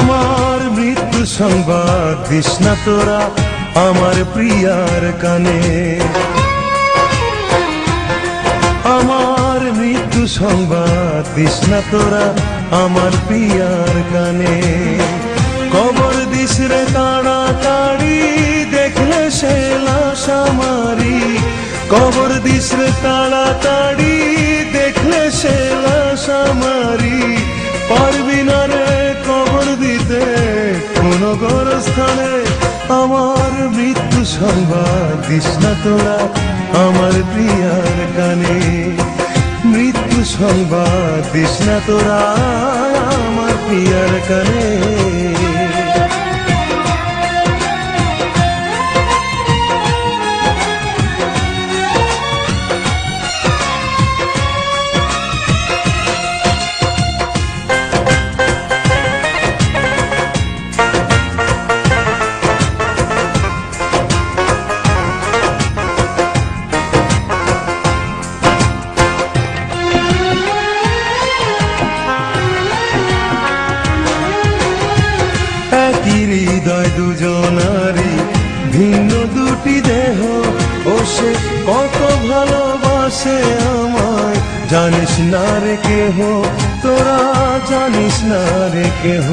আমার মৃত্যু সংবাদ দিস না তোরা আমার প্রিয়ার কানে, আমার মৃত্যু সংবাদ দিস না তোরা আমার প্রিয়ার কানে। কবর দিস রে তাড়াতাড়ি দেখলে সে লাশ আমারি, কবর দিস রে তাড়াতাড়ি দেখলে সে লাশ আমারি। পারবি না রে কবর দিতে কোন গোরস্থানে, আমার মৃত্যু সংবাদ দিস না তোরা আমার প্রিয়ার কানে, মৃত্যু সংবাদ দিস না তোরা আমার প্রিয়ার কানে। হৃদয় দুজনারি ভিন্ন দুটি দেহ, ও সে কত ভালোবাসে আমায় জানিস না রে কেহ, তোরা জানিস না রে কেহ।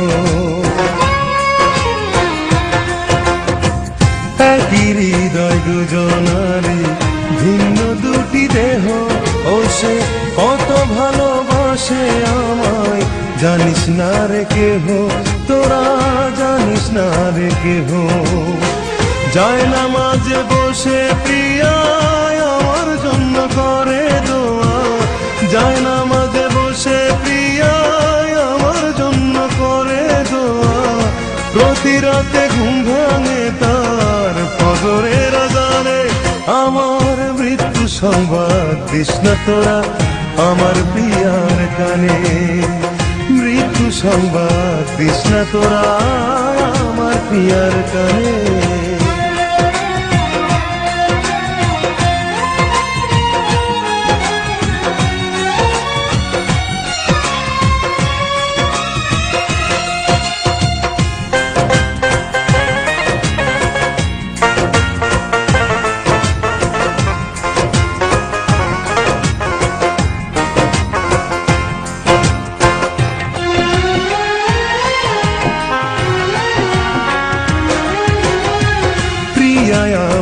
একই হৃদয় দুজনারি ভিন্ন দুটি দেহ, ও সে কত ভালোবাসে আমায় জানিস না রে কেহ, তোরা জানিস না রে কেহ। যায় না মাঝে বসে প্রিয়া আমার জন্য করে দোয়া, যায় না মাঝে বসে প্রিয়া আমার জন্য করে দোয়া। প্রতি রাতে ঘুম ভাঙে তার ফজরের আযানে, আমার মৃত্যু সংবাদ দিস না তোরা আমার প্রিয়ার কানে, মৃত্যু সংবাদ দিস না তোরা আমার প্রিয়ার কানে।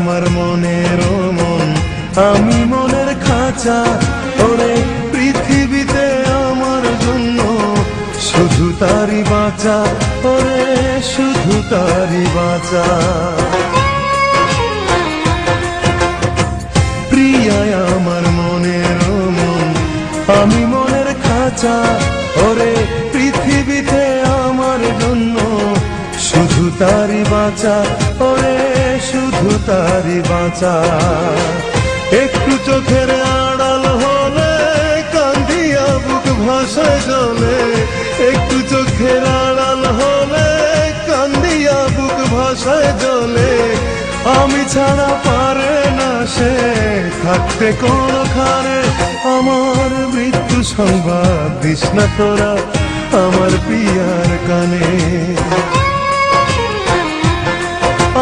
আমার মনের মন আমি মনের খাঁচা, ওরে পৃথিবীতে আমার জন্য শুধু তারি বাঁচা, ওরে শুধু তারি বাঁচা। প্রিয়ায় আমার মনের মন আমি মনের খাঁচা, ওরে পৃথিবীতে আমার জন্য শুধু তারি বাঁচা, ওরে শুধু তারি বাঁচা। একটু চোখের আড়াল হলে কান্দিয়া বুক ভাসায় জলে, একটু চোখের আড়াল হলে কান্দিয়া বুক ভাসায় জলে। আমি ছাড়া পারে না সে থাকতে কোনখানে, আমার মৃত্যু সংবাদ দিস না তোরা আমার প্রিয়ার কানে,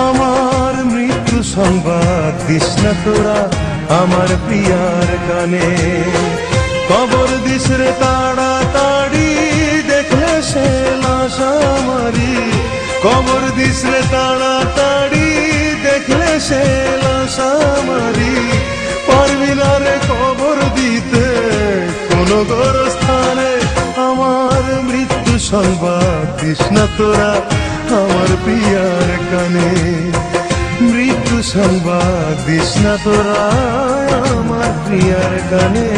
আমার মৃত্যু সংবাদ দিস না তোরা আমার প্রিয়ার কানে। কবর দিস রে তাড়াতাড়ি দেখলে সে লাশ আমারি, কবর দিস রে তাড়াতাড়ি দেখলে সে লাশ আমারি। পারবি না রে কবর দিতে কোন গোরস্থানে, আমার মৃত্যু সংবাদ দিস না তোরা আমার প্রিয়ার কানে, মৃত্যু সংবাদ দিস না তোরা আমার প্রিয়ার কানে।